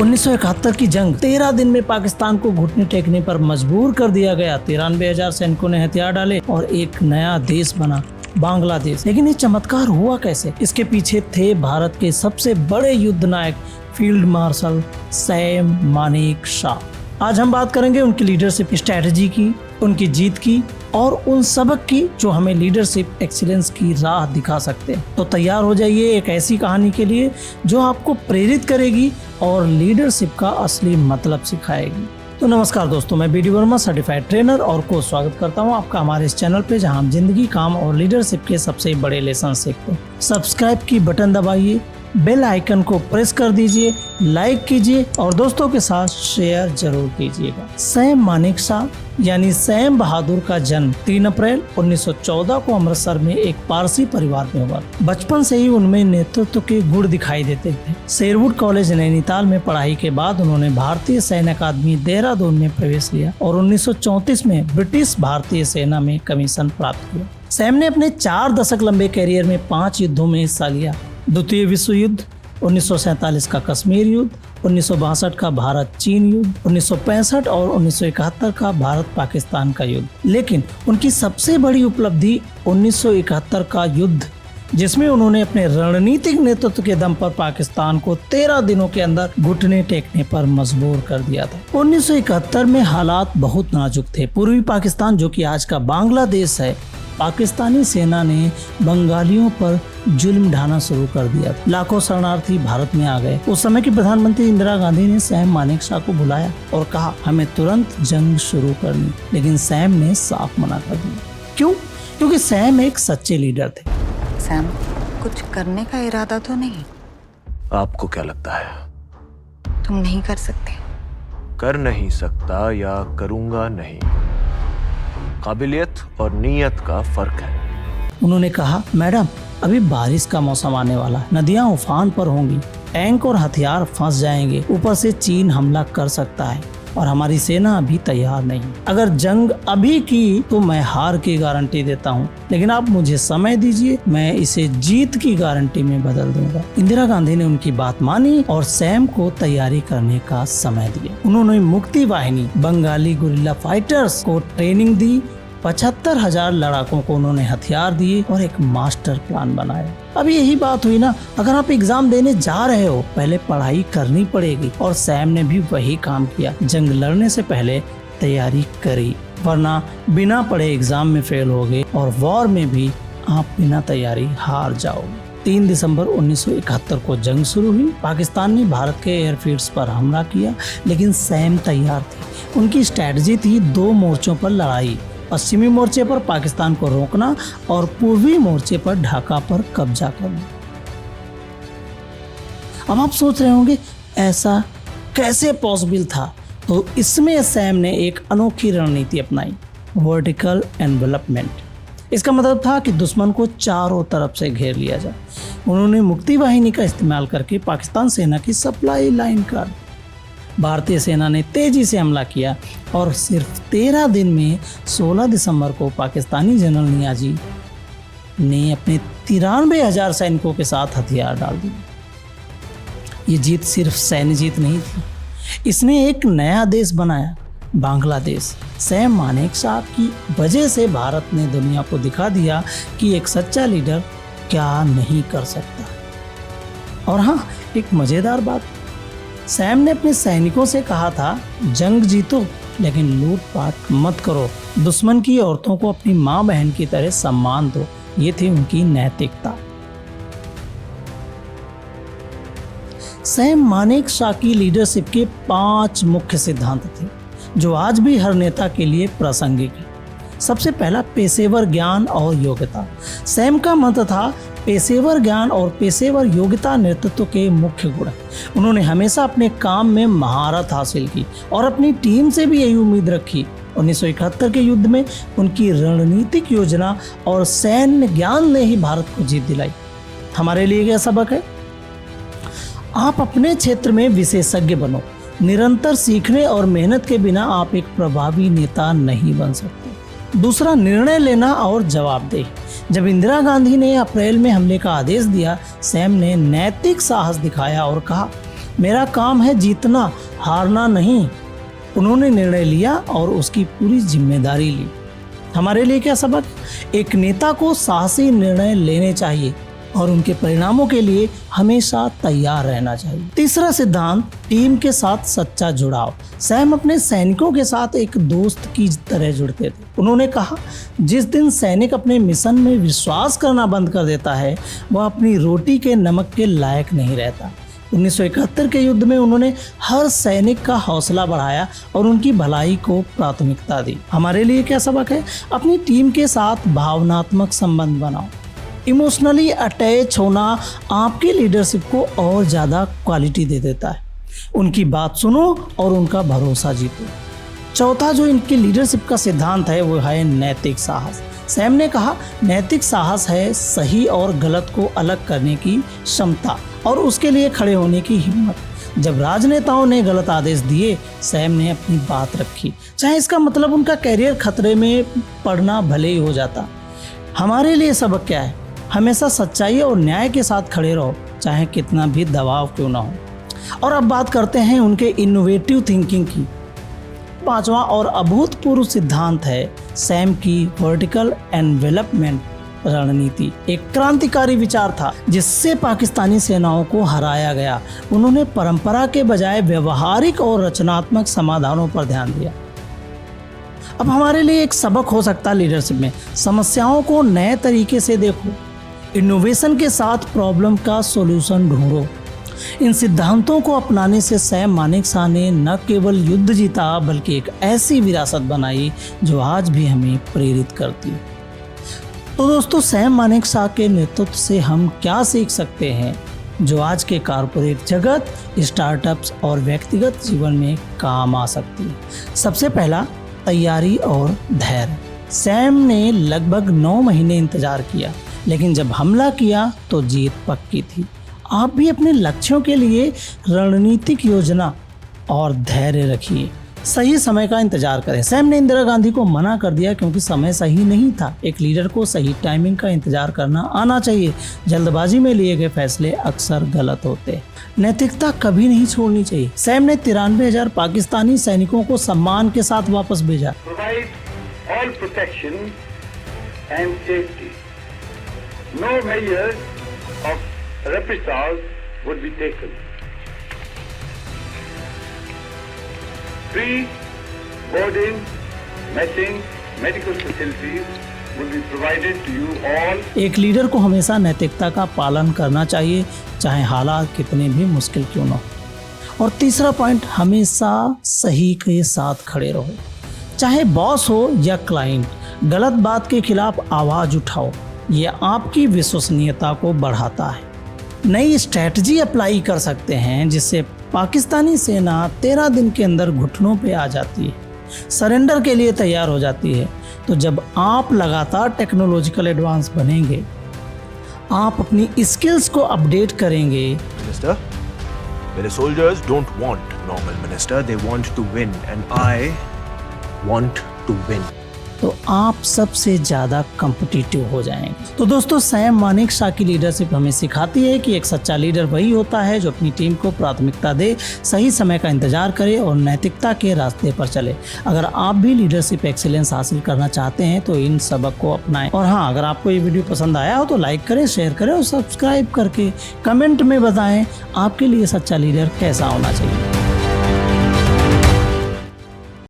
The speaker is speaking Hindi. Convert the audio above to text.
1971 की जंग 13 दिन में पाकिस्तान को घुटने टेकने पर मजबूर कर दिया गया। 93,000 सैनिकों ने हथियार डाले और एक नया देश बना, बांग्लादेश। लेकिन ये चमत्कार हुआ कैसे? इसके पीछे थे भारत के सबसे बड़े युद्ध नायक फील्ड मार्शल सैम मानेकशॉ। आज हम बात करेंगे उनकी लीडरशिप स्ट्रेटजी की, उनकी जीत की और उन सबक की जो हमें लीडरशिप एक्सीलेंस की राह दिखा सकते हैं। तो तैयार हो जाइए एक ऐसी कहानी के लिए जो आपको प्रेरित करेगी और लीडरशिप का असली मतलब सिखाएगी। तो नमस्कार दोस्तों, मैं बीडी वर्मा सर्टिफाइड ट्रेनर और को स्वागत करता हूं आपका हमारे इस चैनल पे, जहां हम जिंदगी, काम और लीडरशिप के सबसे बड़े लेसन सीखते हैं। सब्सक्राइब की बटन दबाइए, बेल आइकन को प्रेस कर दीजिए, लाइक कीजिए और दोस्तों के साथ शेयर जरूर कीजिएगा। सैम मानेकशॉ यानी सैम बहादुर का जन्म 3 अप्रैल 1914 को अमृतसर में एक पारसी परिवार में हुआ। बचपन से ही उनमें नेतृत्व के गुण दिखाई देते थे। शेरवुड कॉलेज नैनीताल में पढ़ाई के बाद उन्होंने भारतीय सैन्य अकादमी देहरादून में प्रवेश लिया और 1934 में ब्रिटिश भारतीय सेना में कमीशन प्राप्त किया। सैम ने अपने 4 दशक लंबे करियर में 5 युद्धों में हिस्सा लिया। द्वितीय विश्व युद्ध, 1947 का कश्मीर युद्ध, 1962 का भारत चीन युद्ध, 1965 और 1971 का भारत पाकिस्तान का युद्ध। लेकिन उनकी सबसे बड़ी उपलब्धि 1971 का युद्ध, जिसमें उन्होंने अपने रणनीतिक नेतृत्व के दम पर पाकिस्तान को 13 दिनों के अंदर घुटने टेकने पर मजबूर कर दिया था। 1971 में हालात बहुत नाजुक थे। पूर्वी पाकिस्तान, जो कि आज का बांग्लादेश है, पाकिस्तानी सेना ने बंगालियों पर जुल्म ढाना शुरू कर दिया। लाखों शरणार्थी भारत में आ गए। उस समय की प्रधानमंत्री इंदिरा गांधी ने सैम मानेकशॉ को बुलाया और कहा हमें तुरंत जंग शुरू करनी, लेकिन सैम ने साफ मना कर दिया। क्यों? क्योंकि सैम एक सच्चे लीडर थे। सैम, कुछ करने का इरादा तो नहीं? आपको क्या लगता है? तुम नहीं कर सकते? कर नहीं सकता या करूंगा नहीं, काबिलियत और नीयत का फर्क है। उन्होंने कहा मैडम, अभी बारिश का मौसम आने वाला है, नदियां उफान पर होंगी, टैंक और हथियार फंस जाएंगे, ऊपर से चीन हमला कर सकता है और हमारी सेना अभी तैयार नहीं। अगर जंग अभी की तो मैं हार की गारंटी देता हूँ, लेकिन आप मुझे समय दीजिए, मैं इसे जीत की गारंटी में बदल दूंगा। इंदिरा गांधी ने उनकी बात मानी और सैम को तैयारी करने का समय दिया। उन्होंने मुक्ति वाहिनी बंगाली गुरिल्ला फाइटर्स को ट्रेनिंग दी। 75,000 लड़ाकों को उन्होंने हथियार दिए और एक मास्टर प्लान बनाया। अब यही बात हुई ना, अगर आप एग्जाम देने जा रहे हो, पहले पढ़ाई करनी पड़ेगी और सैम ने भी वही काम किया। जंग लड़ने से पहले तैयारी करी, वरना बिना पढ़े एग्जाम में फेल होगे और वॉर में भी आप बिना तैयारी हार जाओगे। 3 दिसंबर 1971 को जंग शुरू हुई। पाकिस्तान ने भारत के एयरफील्ड्स पर हमला किया, लेकिन सैम तैयार थे। उनकी स्ट्रैटेजी थी 2 मोर्चों पर लड़ाई, पश्चिमी मोर्चे पर पाकिस्तान को रोकना और पूर्वी मोर्चे पर ढाका पर कब्जा करना। अब आप सोच रहे होंगे ऐसा कैसे पॉसिबल था? तो इसमें सैम ने एक अनोखी रणनीति अपनाई, वर्टिकल एनवेलपमेंट। इसका मतलब था कि दुश्मन को चारों तरफ से घेर लिया जाए। उन्होंने मुक्ति वाहिनी का इस्तेमाल करके पाकिस्तान सेना की सप्लाई लाइन काट दी। भारतीय सेना ने तेजी से हमला किया और सिर्फ 13 दिन में 16 दिसंबर को पाकिस्तानी जनरल नियाजी ने अपने 93,000 सैनिकों के साथ हथियार डाल दिए। ये जीत सिर्फ सैन्य जीत नहीं थी, इसने एक नया देश बनाया, बांग्लादेश। सैम मानेकशॉ की वजह से भारत ने दुनिया को दिखा दिया कि एक सच्चा लीडर क्या नहीं कर सकता। और हाँ, एक मजेदार बात, सैम ने अपने सैनिकों से कहा था जंग जीतो लेकिन लूटपाट मत करो, दुश्मन की औरतों को अपनी माँ बहन की तरह सम्मान दो। ये थी उनकी नैतिकता। सैम मानेकशॉ की लीडरशिप के 5 मुख्य सिद्धांत थे जो आज भी हर नेता के लिए प्रासंगिक है। सबसे पहला, पेशेवर ज्ञान और योग्यता। सैम का मंत्र था पेशेवर ज्ञान और पेशेवर योग्यता नेतृत्व के मुख्य गुण। उन्होंने हमेशा अपने काम में महारत हासिल की और अपनी टीम से भी यही उम्मीद रखी। 1971 के युद्ध में उनकी रणनीतिक योजना और सैन्य ज्ञान ने ही भारत को जीत दिलाई। हमारे लिए क्या सबक है? आप अपने क्षेत्र में विशेषज्ञ बनो। निरंतर सीखने और मेहनत के बिना आप एक प्रभावी नेता नहीं बन सकते। दूसरा, निर्णय लेना और जवाबदेही। जब इंदिरा गांधी ने अप्रैल में हमले का आदेश दिया, सैम ने नैतिक साहस दिखाया और कहा मेरा काम है जीतना, हारना नहीं। उन्होंने निर्णय लिया और उसकी पूरी जिम्मेदारी ली। हमारे लिए क्या सबक? एक नेता को साहसी निर्णय लेने चाहिए और उनके परिणामों के लिए हमेशा तैयार रहना चाहिए। तीसरा सिद्धांत, टीम के साथ सच्चा जुड़ाव। सैम अपने सैनिकों के साथ एक दोस्त की तरह जुड़ते थे। उन्होंने कहा, जिस दिन सैनिक अपने मिशन में विश्वास करना बंद कर देता है, वह अपनी रोटी के नमक के लायक नहीं रहता। 1971 के युद्ध में उन्होंने हर सैनिक का हौसला बढ़ाया और उनकी भलाई को प्राथमिकता दी। हमारे लिए क्या सबक है? अपनी टीम के साथ भावनात्मक संबंध बनाओ। इमोशनली अटैच होना आपकी लीडरशिप को और ज़्यादा क्वालिटी दे देता है। उनकी बात सुनो और उनका भरोसा जीतो। चौथा जो इनकी लीडरशिप का सिद्धांत है वो है नैतिक साहस। सैम ने कहा, नैतिक साहस है सही और गलत को अलग करने की क्षमता और उसके लिए खड़े होने की हिम्मत। जब राजनेताओं ने गलत आदेश दिए, सैम ने अपनी बात रखी, चाहे इसका मतलब उनका कैरियर खतरे में पड़ना भले ही हो जाता। हमारे लिए सबक क्या है? हमेशा सच्चाई और न्याय के साथ खड़े रहो, चाहे कितना भी दबाव क्यों ना हो। और अब बात करते हैं उनके इनोवेटिव थिंकिंग की। पांचवा और अभूतपूर्व सिद्धांत है सैम की वर्टिकल एनवेलपमेंट रणनीति। एक क्रांतिकारी विचार था जिससे पाकिस्तानी सेनाओं को हराया गया। उन्होंने परंपरा के बजाय व्यवहारिक और रचनात्मक समाधानों पर ध्यान दिया। अब हमारे लिए एक सबक हो सकता है लीडरशिप में, समस्याओं को नए तरीके से देखो, इनोवेशन के साथ प्रॉब्लम का सॉल्यूशन ढूंढो। इन सिद्धांतों को अपनाने से सैम मानेकशॉ ने न केवल युद्ध जीता बल्कि एक ऐसी विरासत बनाई जो आज भी हमें प्रेरित करती है। तो दोस्तों, सैम मानेकशॉ के नेतृत्व से हम क्या सीख सकते हैं जो आज के कॉर्पोरेट जगत, स्टार्टअप्स और व्यक्तिगत जीवन में काम आ सकती है? सबसे पहला, तैयारी और धैर्य। सैम ने लगभग 9 महीने इंतजार किया, लेकिन जब हमला किया तो जीत पक्की थी। आप भी अपने लक्ष्यों के लिए रणनीतिक योजना और धैर्य रखिए। सही समय का इंतजार करें। सैम ने इंदिरा गांधी को मना कर दिया क्योंकि समय सही नहीं था। एक लीडर को सही टाइमिंग का इंतजार करना आना चाहिए। जल्दबाजी में लिए गए फैसले अक्सर गलत होते हैं। नैतिकता कभी नहीं छोड़नी चाहिए। सैम ने 93,000 पाकिस्तानी सैनिकों को सम्मान के साथ वापस भेजा। Provide all protection and safety. No measures of reprisals would be taken. Free boarding, messing, medical facilities will be provided to you all. एक लीडर को हमेशा नैतिकता का पालन करना चाहिए, चाहे हालात कितने भी मुश्किल क्यों ना हो। और तीसरा पॉइंट, हमेशा सही के साथ खड़े रहो। चाहे बॉस हो या क्लाइंट, गलत बात के खिलाफ आवाज उठाओ। ये आपकी विश्वसनीयता को बढ़ाता है। नई स्ट्रैटेजी अप्लाई कर सकते हैं जिससे पाकिस्तानी सेना 13 दिन के अंदर घुटनों पे आ जाती है, सरेंडर के लिए तैयार हो जाती है। तो जब आप लगातार टेक्नोलॉजिकल एडवांस बनेंगे, आप अपनी स्किल्स को अपडेट करेंगे। मिनिस्टर, मेरे soldiers don't want normal minister, they want to win and I want to win. तो आप सबसे ज़्यादा कॉम्पिटिटिव हो जाएंगे। तो दोस्तों, सैम मानेकशॉ की लीडरशिप हमें सिखाती है कि एक सच्चा लीडर वही होता है जो अपनी टीम को प्राथमिकता दे, सही समय का इंतजार करे और नैतिकता के रास्ते पर चले। अगर आप भी लीडरशिप एक्सीलेंस हासिल करना चाहते हैं तो इन सबक को अपनाएं। और हाँ, अगर आपको ये वीडियो पसंद आया हो तो लाइक करें, शेयर करें और सब्सक्राइब करके कमेंट में बताएं आपके लिए सच्चा लीडर कैसा होना चाहिए।